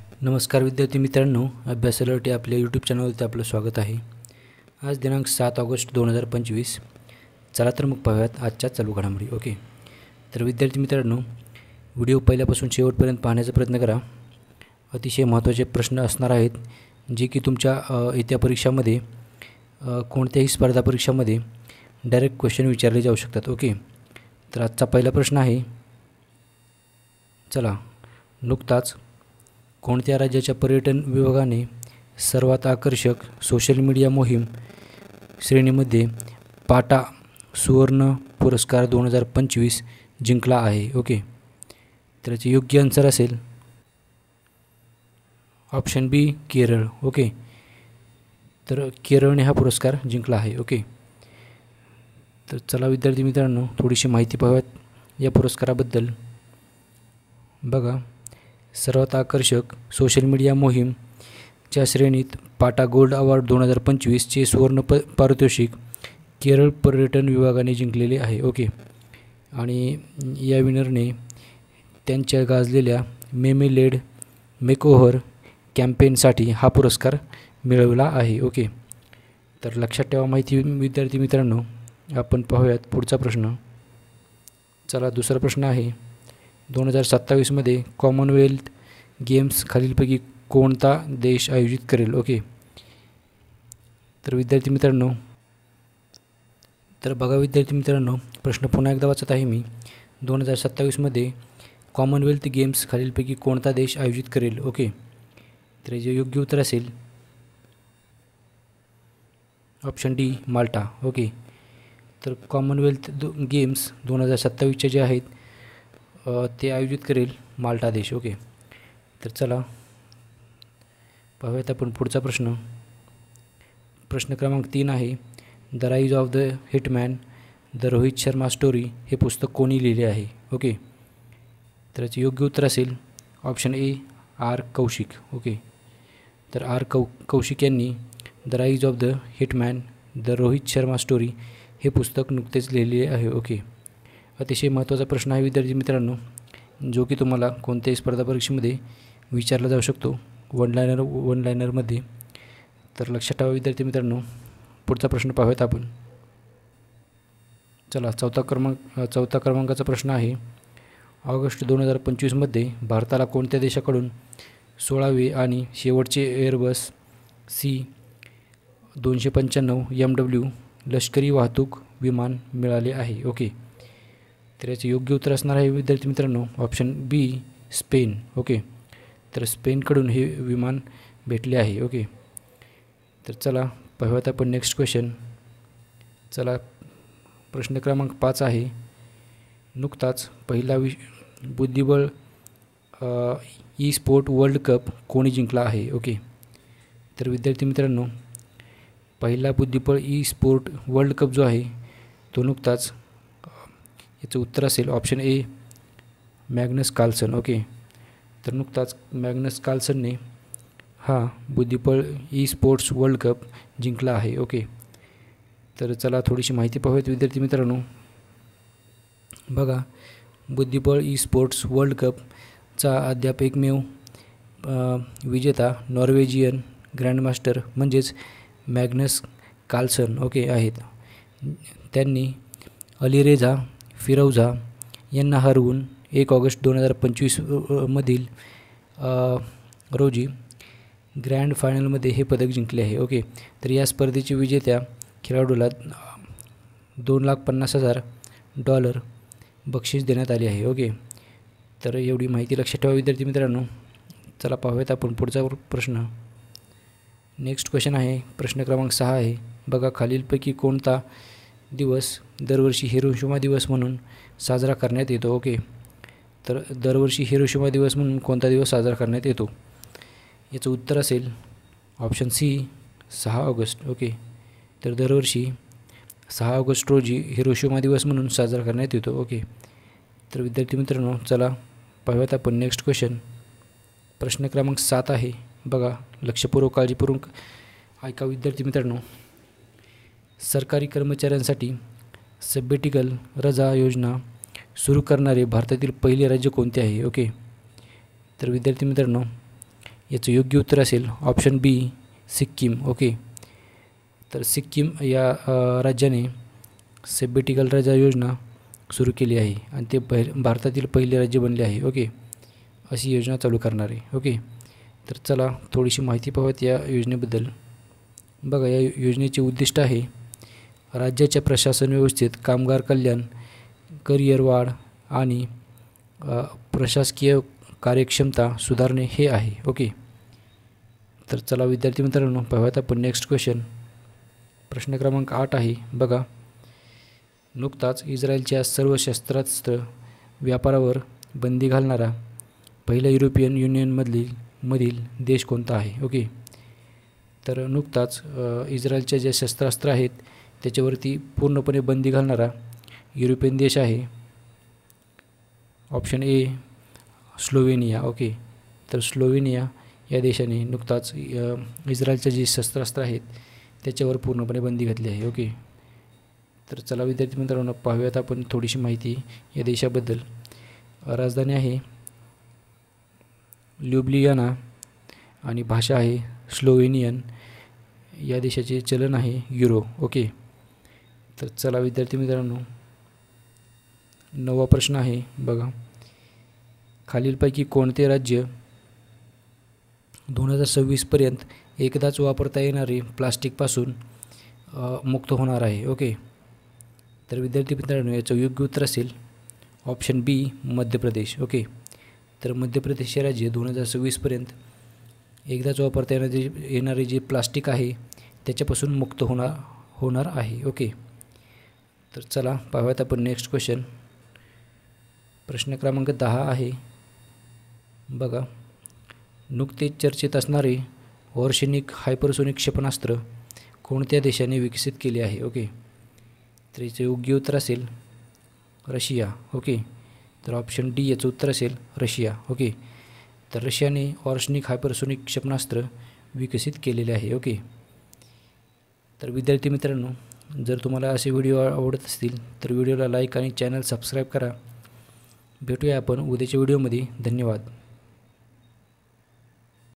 नमस्कार विद्यार्थी मित्रांनो, अभ्यास अलर्ट या आपल्या यूट्यूब चॅनलवरती आपलं स्वागत आहे. आज दिनांक 7 ऑगस्ट 2025. चला तर मग पाहूयात आजच्या चालू घडामोडी. ओके, तर विद्यार्थी मित्रांनो, व्हिडिओ पहिल्यापासून शेवटपर्यंत पाहण्याचा प्रयत्न करा. अतिशय महत्त्वाचे प्रश्न असणार आहेत जे की तुमच्या येत्या परीक्षामध्ये कोणत्याही स्पर्धा परीक्षामध्ये डायरेक्ट क्वेश्चन विचारले जाऊ शकतात. ओके, तर आजचा पहिला प्रश्न आहे. चला, नुकताच कोणत्या राज्याच्या पर्यटन विभागाने सर्वात आकर्षक सोशल मीडिया मोहीम श्रेणीमध्ये पाटा सुवर्ण पुरस्कार 2025 जिंकला आहे? ओके, तर याचे योग्य आन्सर असेल ऑप्शन बी, केरळ. ओके, तर केरळने हा पुरस्कार जिंकला आहे. ओके, तर चला विद्यार्थी मित्रांनो, थोडीशी माहिती पाहूयात या पुरस्काराबद्दल. बघा, सर्वात आकर्षक सोशल मीडिया मोहीमच्या श्रेणीत पाटा गोल्ड अवॉर्ड 2025चे सुवर्ण पारितोषिक केरळ पर्यटन विभागाने जिंकलेले आहे. ओके, आणि या विनरने त्यांच्या गाजलेल्या मेमे लेड मेकओव्हर कॅम्पेनसाठी हा पुरस्कार मिळवला आहे. ओके, तर लक्षात ठेवा माहिती विद्यार्थी मित्रांनो. आपण पाहूयात पुढचा प्रश्न. चला, दुसरा प्रश्न आहे. 2027मध्ये कॉमनवेल्थ गेम्स खालीलपैकी कोणता देश आयोजित करेल? ओके, तर विद्यार्थी मित्रांनो, तर बघा विद्यार्थी मित्रांनो, प्रश्न पुन्हा एकदा वाचत आहे मी. 2027मध्ये कॉमनवेल्थ गेम्स खालीलपैकी कोणता देश आयोजित करेल? ओके, तर जे योग्य उत्तर असेल ऑप्शन डी, माल्टा. ओके, तर कॉमनवेल्थ गेम्स 2027चे जे आहेत ते आयोजित करेल माल्टा देश. ओके, तर चला पाहूयात आपण पुढचा प्रश्न. प्रश्न क्रमांक 3 आहे. The rise of the hitman, the Rohit Sharma story हे पुस्तक कोणी लिहिले आहे? ओके, तर याचे योग्य उत्तर असेल option A, R Kaushik. Okay, तर आर कौशिक यांनी the rise of the hitman, the Rohit Sharma story हे पुस्तक नुकतेच लिहिलेले आहे. ओके, अतिशय महत्त्वाचा प्रश्न आहे विद्यार्थी मित्रांनो, जो की तुम्हाला कोणत्याही स्पर्धा परीक्षेमध्ये विचारला जाऊ शकतो वन लायनरमध्ये. तर लक्षात ठेवा विद्यार्थी मित्रांनो. पुढचा प्रश्न पाहूयात आपण. चला, चौथा क्रमांकाचा प्रश्न आहे. ऑगस्ट 2025मध्ये भारताला कोणत्या देशाकडून 16वे आणि शेवटचे एअरबस C-295 MW लष्करी वाहतूक विमान मिळाले आहे? ओके, तर याचे योग्य उत्तर असणार आहे विद्यार्थी मित्रांनो ऑप्शन बी, स्पेन. ओके, तर स्पेनकडून हे विमान भेटले आहे. ओके, तर चला पाहूयात आपण नेक्स्ट क्वेश्चन. चला, प्रश्न क्रमांक 5 आहे. नुकताच पहिला बुद्धिबळ ई स्पोर्ट वर्ल्ड कप कोणी जिंकला आहे? ओके, तर विद्यार्थी मित्रांनो, पहिला बुद्धिबळ ई स्पोर्ट वर्ल्ड कप जो आहे तो नुकताच, याचं उत्तर असेल option A, Magnus Carlsen. Okay, तर नुकताच मॅग्नस कार्लसनने हा बुद्धिबळ ई स्पोर्ट्स वर्ल्ड कप जिंकला आहे. ओके, तर चला थोडीशी माहिती पाहूयात विद्यार्थी मित्रांनो. बघा, बुद्धिबळ ई स्पोर्ट्स वर्ल्ड कपचा अद्याप एकमेव विजेता नॉर्वेजियन ग्रँडमास्टर म्हणजेच मॅग्नस कार्लसन ओके आहेत. त्यांनी अलीरेझा फिरौझा यांना हरवून 1 ऑगस्ट 2025 मधील रोजी ग्रँड फायनलमध्ये हे पदक जिंकले आहे. ओके, तर या स्पर्धेच्या विजेत्या खेळाडूला $2,50,000 बक्षीस देण्यात आले आहे. ओके, तर एवढी माहिती लक्षात ठेवा विद्यार्थी मित्रांनो. चला पाहूयात आपण पुढचा प्रश्न. नेक्स्ट क्वेश्चन आहे. प्रश्न क्रमांक 6 आहे. बघा, खालीलपैकी कोणता दिवस दरवर्षी हिरोशिमा दिवस म्हणून साजरा करण्यात येतो? ओके, तर दरवर्षी हिरोशिमा दिवस म्हणून कोणता दिवस साजरा करण्यात येतो? याचं उत्तर असेल ऑप्शन सी, 6 ऑगस्ट. ओके, तर दरवर्षी 6 ऑगस्ट रोजी हिरोशिमा दिवस म्हणून साजरा करण्यात येतो. ओके, तर विद्यार्थी मित्रांनो, चला पाहूयात आपण नेक्स्ट क्वेश्चन. प्रश्न क्रमांक 7 आहे. बघा, लक्षपूर्वक काळजीपूर्वक ऐका विद्यार्थी मित्रांनो. सरकारी कर्मचाऱ्यांसाठी सबेटिकल रजा योजना सुरू करणारे भारतातील पहिले राज्य कोणते आहे? ओके, तर विद्यार्थी मित्रांनो, याचं योग्य उत्तर असेल ऑप्शन बी सिक्कीम. ओके, तर सिक्कीम या राज्याने सॅबॅटिकल रजा योजना सुरू केली आहे आणि ते भारतातील पहिले राज्य बनले आहे. ओके, अशी योजना चालू करणारे. ओके, तर चला थोडीशी माहिती पाहूयात या योजनेबद्दल. बघा, या योजनेचे उद्दिष्ट आहे राज्याच्या प्रशासन व्यवस्थेत कामगार कल्याण, करिअर वाढ आणि प्रशासकीय कार्यक्षमता सुधारणे हे आहे. ओके, तर चला विद्यार्थी मित्रांनो पाहूयात आपण नेक्स्ट क्वेश्चन. प्रश्न क्रमांक 8 आहे. बघा, नुकताच इस्रायलच्या सर्व शस्त्रास्त्र व्यापारावर बंदी घालणारा पहिला युरोपियन युनियनमधील देश कोणता आहे? ओके, तर नुकताच इस्रायलच्या जे शस्त्रास्त्र आहेत त्याच्यावरती पूर्णपणे बंदी घालणारा युरोपियन देश आहे ऑप्शन ए स्लोवेनिया. ओके, तर स्लोवेनिया या देशाने नुकताच इस्रायलचे जे शस्त्रास्त्र आहेत त्याच्यावर पूर्णपणे बंदी घातली आहे. ओके, तर चला विद्यार्थी मित्रांनो पाहूयात आपण थोडीशी माहिती या देशाबद्दल. राजधानी आहे ल्युब्लियाना आणि भाषा आहे स्लोवेनियन. या देशाचे चलन आहे युरो. ओके, तर चला विद्यार्थी मित्रांनो 9वा प्रश्न आहे. बघा, खालीलपैकी कोणते राज्य 2026पर्यंत एकदाच वापरता येणारे प्लास्टिकपासून मुक्त होणार आहे? ओके, तर विद्यार्थी मित्रांनो याचं योग्य उत्तर असेल ऑप्शन बी मध्य प्रदेश. ओके, तर मध्य प्रदेश हे राज्य 2026पर्यंत एकदाच वापरता येणारे जे प्लास्टिक आहे त्याच्यापासून मुक्त होणार आहे. ओके, तर चला पाहूयात आपण नेक्स्ट क्वेश्चन. प्रश्न क्रमांक 10 आहे. बघा, नुकतेच चर्चेत असणारे ऑर्शेनिक हायपरसोनिक क्षेपणास्त्र कोणत्या देशाने विकसित केले आहे? ओके, तर याचे योग्य उत्तर असेल रशिया. ओके, तर ऑप्शन डी याचं उत्तर असेल रशिया. ओके, तर रशियाने ऑर्शेनिक हायपरसोनिक क्षेपणास्त्र विकसित केलेले आहे. ओके, तर विद्यार्थी मित्रांनो जर तुम्हाला असे व्हिडिओ आवडत असतील तर व्हिडिओला लाईक आणि चॅनल सबस्क्राईब करा. भेटूया आपण उद्याच्या व्हिडिओमध्ये. धन्यवाद.